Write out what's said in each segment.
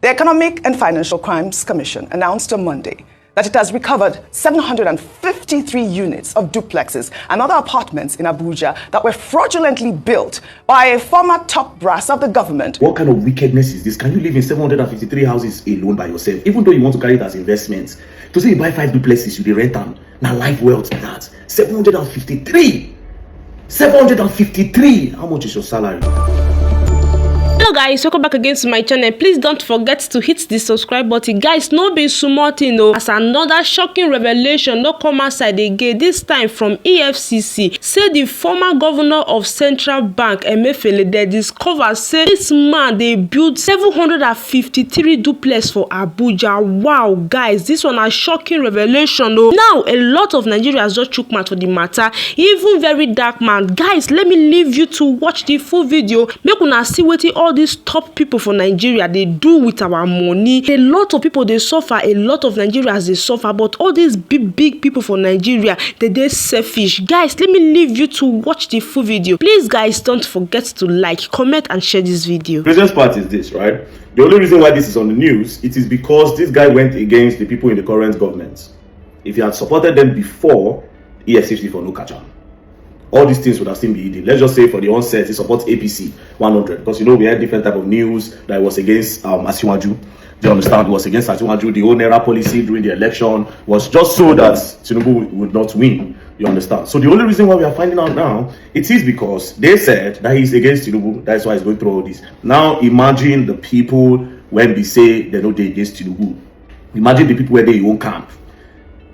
The Economic and Financial Crimes Commission announced on Monday that it has recovered 753 units of duplexes and other apartments in Abuja that were fraudulently built by a former top brass of the government. What kind of wickedness is this? Can you live in 753 houses alone by yourself, even though you want to carry it as investments? To say you buy 5 duplexes, you rent them. Now life wealth that. 753! 753! How much is your salary? Hello guys, welcome back again to my channel. Please don't forget to hit the subscribe button. Guys, no be small thing as another shocking revelation no come outside again, this time from EFCC. Say the former governor of Central Bank Emefiele, they discover say this man they built 753 duplex for Abuja. Wow guys, this one a shocking revelation though. Now a lot of Nigerians just chook mouth for the matter, even Verydarkman. Guys, let me leave you to watch the full video. Make una see what all these top people for Nigeria they do with our money. A lot of people they suffer, a lot of Nigerians they suffer, but all these big people for Nigeria they selfish. Guys, let me leave you to watch the full video. Please guys, don't forget to like, comment and share this video. The craziest part is this, right? The only reason why this is on the news, it is because this guy went against the people in the current government. If he had supported them before, EFCC for no catch up, all these things would have still been hidden. Let's just say for the onset, he supports APC 100 because we had different type of news that was against Asiwaju. Do you understand? It was against Asiwaju. The whole Naira policy during the election was just so that Tinubu would not win. You understand? So the only reason why we are finding out now, it is because they said that he's against Tinubu. That's why he's going through all this. Now imagine the people when they say they're not against Tinubu. Imagine the people where they own camp.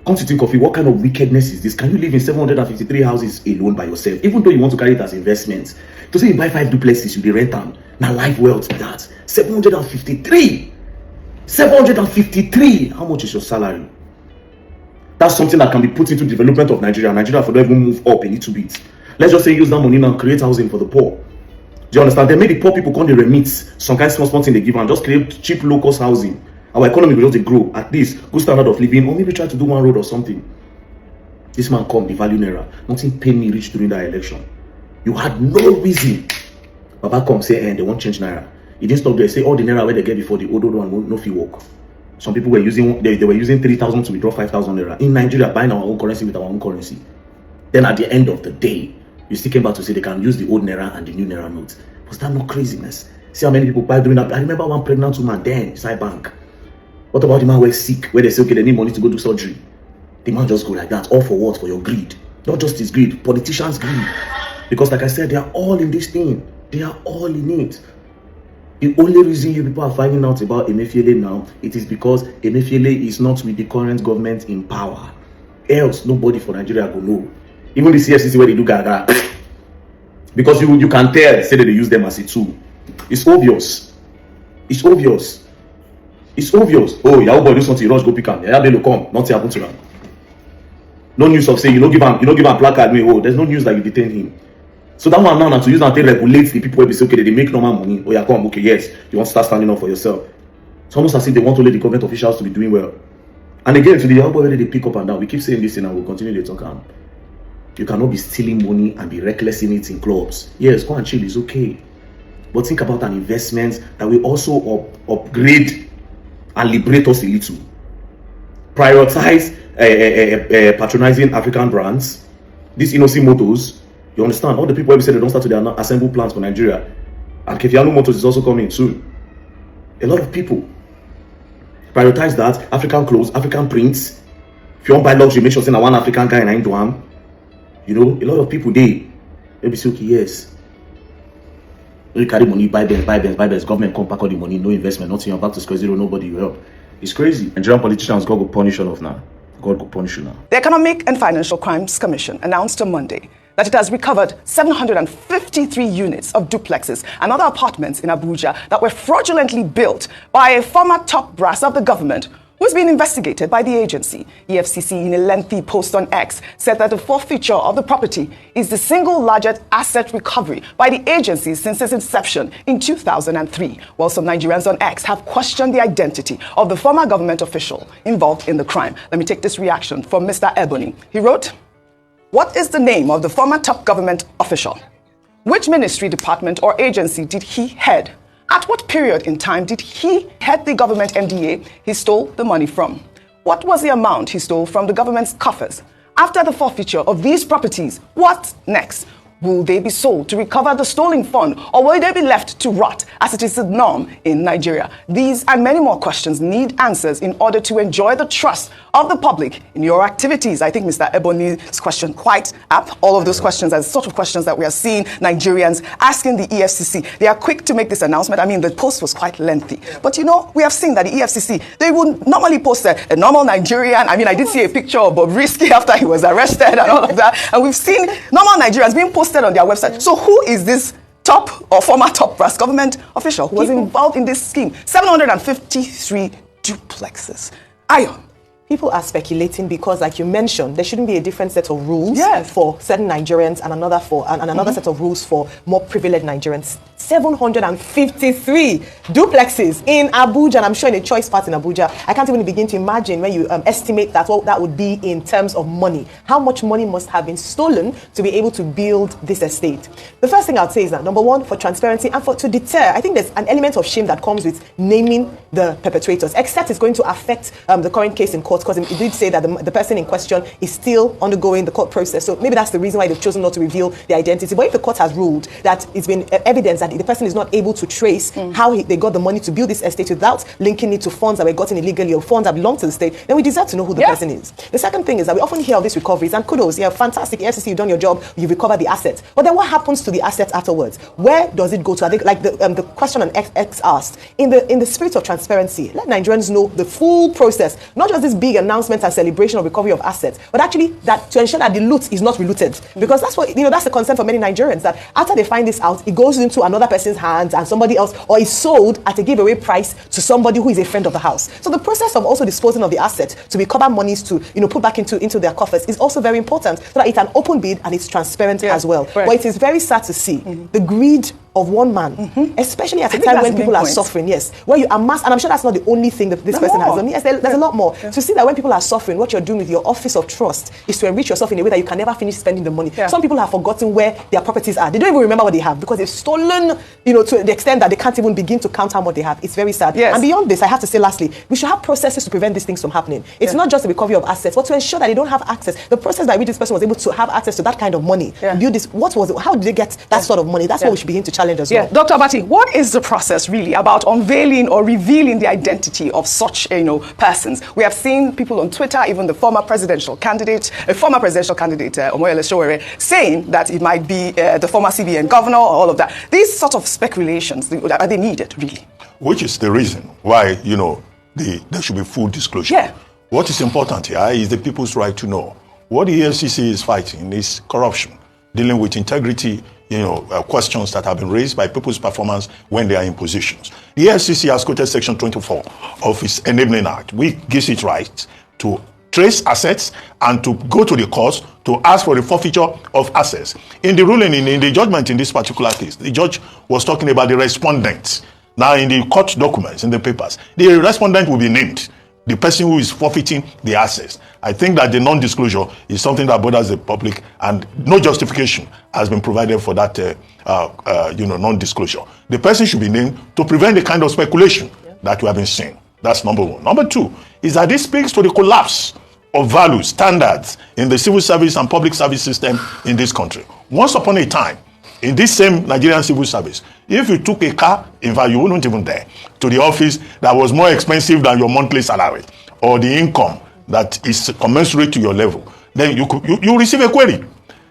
Come to think of it, what kind of wickedness is this? Can you live in 753 houses alone by yourself, even though you want to carry it as investments? To say you buy 5 duplexes, you rent them. Now life wealth that. 753! 753! How much is your salary? That's something that can be put into development of Nigeria. Nigeria for them even move up a little bit. Let's just say use that money now and create housing for the poor. Do you understand? They made the poor people come, they remit some kind of small thing they give and just create cheap low-cost housing. Our economy will just grow, at least good standard of living, or maybe try to do one road or something. This man come, the value Naira. Nothing paid me rich during that election. You had no reason. Baba come say, they won't change Naira. He didn't stop there. Say all the Naira where they get before the old one won't no fee work. Some people were using, they were using 3,000 to withdraw 5,000 Naira. In Nigeria, buying our own currency with our own currency. Then at the end of the day, you still came back to say they can use the old Naira and the new Naira notes. Was that not craziness? See how many people buy during that? I remember one pregnant woman then inside bank. What about the man who is sick, where they say, okay, they need money to go do surgery? The man just go like that, all for what? For your greed. Not just his greed, politicians' greed. Because like I said, they are all in this thing. They are all in it. The only reason you people are finding out about Emefiele now, it is because Emefiele is not with the current government in power. Else, nobody for Nigeria will know. Even the CFCC where they do gaga. Because you can tell, say that they use them as a tool. It's obvious. It's obvious. It's obvious. Oh, Yahoo boy do something, rush go pick him. Yeah, they will come. Nothing happen to them. No news of saying you don't give him placard. Oh, there's no news that you detain him. So that one now to use and to regulate the people where they say okay, they make normal money. Oh yeah, come, okay, yes, you want to start standing up for yourself. It's almost as if they want to let the government officials to be doing well. And again, to the Yahoo boy where they pick up and down, we keep saying this and we'll continue to talk. You cannot be stealing money and be reckless in it in clubs. Yes, go and chill, it's okay. But think about an investment that will also upgrade and liberate us a little. Prioritize patronizing African brands. These innocent motors. You understand? All the people who say they don't start to their assemble plants for Nigeria. And Kefiano Motors is also coming soon. A lot of people prioritize that. African clothes, African prints. If you want to buy luxury, make sure say one African guy in Aindoam. You know, a lot of people they be say, okay, yes. You carry money, buy Benz, government come pack all the money, no investment, nothing, you're back to square zero, nobody will help. It's crazy. Nigerian politicians, God will punish all of now. God will punish you now. The Economic and Financial Crimes Commission announced on Monday that it has recovered 753 units of duplexes and other apartments in Abuja that were fraudulently built by a former top brass of the government who's being investigated by the agency. EFCC, in a lengthy post on X, said that the forfeiture of the property is the single largest asset recovery by the agency since its inception in 2003, while some Nigerians on X have questioned the identity of the former government official involved in the crime. Let me take this reaction from Mr. Ebony. He wrote, "What is the name of the former top government official? Which ministry, department, or agency did he head? At what period in time did he head the government MDA he stole the money from? What was the amount he stole from the government's coffers? After the forfeiture of these properties, what next? Will they be sold to recover the stolen fund, or will they be left to rot as it is the norm in Nigeria? These and many more questions need answers in order to enjoy the trust of the public in your activities. I think Mr. Ebony's question quite apt. All of those questions are the sort of questions that we are seeing Nigerians asking the EFCC. They are quick to make this announcement. I mean, the post was quite lengthy. But you know, we have seen that the EFCC, they would normally post a normal Nigerian. I mean, I did see a picture of Bobrisky after he was arrested and all of that. And we've seen normal Nigerians being posted on their website. So who is this top or former top brass government official who was involved in this scheme? 753 duplexes. Ayon. People are speculating because, like you mentioned, there shouldn't be a different set of rules for certain Nigerians and another set of rules for more privileged Nigerians. 753 duplexes in Abuja, and I'm sure in a choice part in Abuja. I can't even begin to imagine when you estimate that what that would be in terms of money. How much money must have been stolen to be able to build this estate? The first thing I'd say is that, number one, for transparency and to deter, I think there's an element of shame that comes with naming the perpetrators, except it's going to affect the current case in court, because it did say that the person in question is still undergoing the court process. So maybe that's the reason why they've chosen not to reveal the identity. But if the court has ruled that it's been evidence that the person is not able to trace how they got the money to build this estate without linking it to funds that were gotten illegally or funds that belong to the state, then we deserve to know who the person is. The second thing is that we often hear of these recoveries, and kudos, fantastic, FCC, you've done your job, you recovered the assets. But then what happens to the assets afterwards? Where does it go to? I think, like the question on X asked, in the spirit of transparency, let Nigerians know the full process, not just this big announcement and celebration of recovery of assets, but actually that to ensure that the loot is not relooted. Because that's what, that's the concern for many Nigerians, that after they find this out, it goes into another person's hands and somebody else, or is sold at a giveaway price to somebody who is a friend of the house. So the process of also disposing of the asset to recover monies to, put back into their coffers is also very important, so that it's an open bid and it's transparent as well. Right. But it is very sad to see the greed of one man, especially at a time when people are suffering, where you amass, and I'm sure that's not the only thing that this person has done. Yes, there's a lot more. To see that when people are suffering, what you're doing with your office of trust is to enrich yourself in a way that you can never finish spending the money. Some people have forgotten where their properties are. They don't even remember what they have because they've stolen, to the extent that they can't even begin to count how much they have. It's very sad. And beyond this, I have to say lastly, we should have processes to prevent these things from happening. It's not just the recovery of assets, but to ensure that they don't have access. The process by which this person was able to have access to that kind of money, build this, how did they get that sort of money? That's what we should begin to challenge as well. Dr. Abati, what is the process really about unveiling or revealing the identity of such, persons? We have seen people on Twitter, even the former presidential candidate, Omoyele Sowore, saying that it might be the former CBN governor or all of that. These sort of speculations, are they needed really? Which is the reason why, there should be full disclosure. What is important here is the people's right to know. What the EFCC is fighting is corruption, dealing with integrity, questions that have been raised by people's performance when they are in positions. The EFCC has quoted Section 24 of its Enabling Act, which gives it right to trace assets and to go to the courts to ask for the forfeiture of assets. In the ruling, in the judgment in this particular case, the judge was talking about the respondent. Now, in the court documents, in the papers, the respondent will be named, the person who is forfeiting the assets. I think that the non-disclosure is something that bothers the public, and no justification has been provided for that non-disclosure. The person should be named to prevent the kind of speculation that we have been seeing. That's number one. Number two is that this speaks to the collapse of values, standards in the civil service and public service system in this country. Once upon a time, in this same Nigerian civil service, if you took a car, in fact, you wouldn't even dare, to the office that was more expensive than your monthly salary or the income that is commensurate to your level, then you receive a query.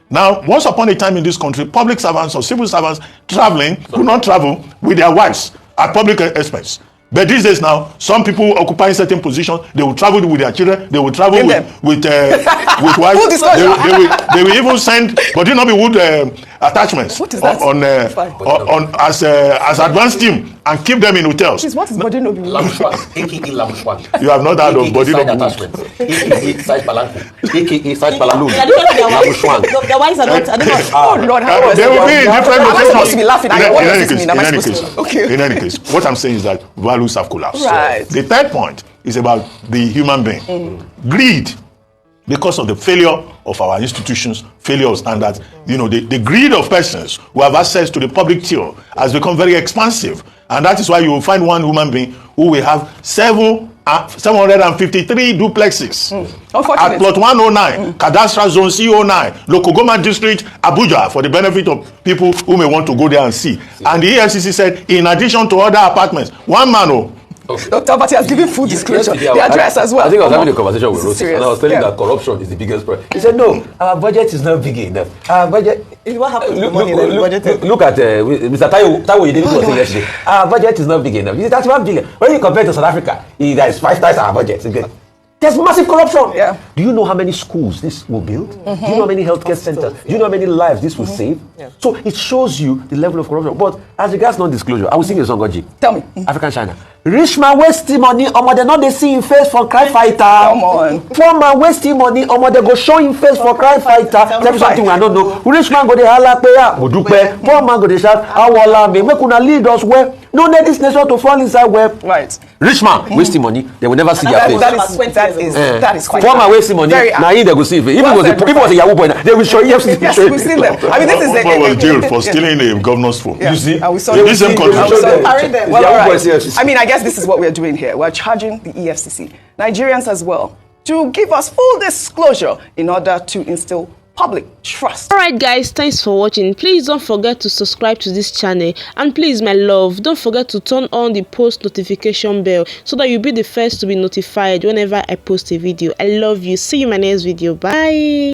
Now, once upon a time in this country, public servants or civil servants traveling could not travel with their wives at public expense. But these days now, some people occupying certain positions, they will travel with their children, they will travel with wives. They will even send, but it not be wood attachments on as advanced team and keep them in hotels. What is body no be? You have not heard of body no be attachments. The wives are not. Oh Lord, they will be in different locations. Supposed to be laughing. In any case, what I'm saying is that values have collapsed. Right. The third point is about the human being. Greed, because of the failure of our institutions, failure of standards. The greed of persons who have access to the public till has become very expansive. And that is why you will find one human being who will have 753 duplexes at plot 109, Cadastral Zone C09, Local Government District, Abuja, for the benefit of people who may want to go there and see. And the EFCC said, in addition to other apartments, one man, Dr. Abati has given full disclosure, the address as well. I think I was having a conversation with Rosie, and I was telling that corruption is the biggest problem. He said, no, our budget is not big enough. Our budget... What happened to the money that we budgeted? Look at Mr. Taiwo, you didn't was saying yesterday. Our budget is not big enough. He said, 31 billion. When you compare to South Africa, that is 5 times our budget. There's massive corruption. Yeah. Do you know how many schools this will build? Do you know how many healthcare centers? Do you know how many lives this will save? Yeah. So it shows you the level of corruption. But as regards non-disclosure, I will sing a song, Goji. Tell me. African China. Rich man wasting money, they not they see him face for cry fighter. Come on. Poor man wasting money, they go show him face for cry fighter. Tell me something I don't know. Rich man go dey hala peya, modupe. Poor man go dey shout, awala me, make una lead us where. No need this nation to fall inside where. Right. Rich man wasting money, they will never see their face. That is quite. Poor man wasting money, now they go see it. If it was a Yahoo boy, they will show you. Yes, we've seen them. I mean, this is one was jailed for stealing a governor's phone. Yeah. You see, we saw in this same country. Well, all right. I mean, I guess this is what we're doing here. We're charging the EFCC, Nigerians as well, to give us full disclosure in order to instill public trust. Alright guys, thanks for watching. Please don't forget to subscribe to this channel, and please my love, don't forget to turn on the post notification bell so that you'll be the first to be notified whenever I post a video. I love you. See you in my next video. Bye.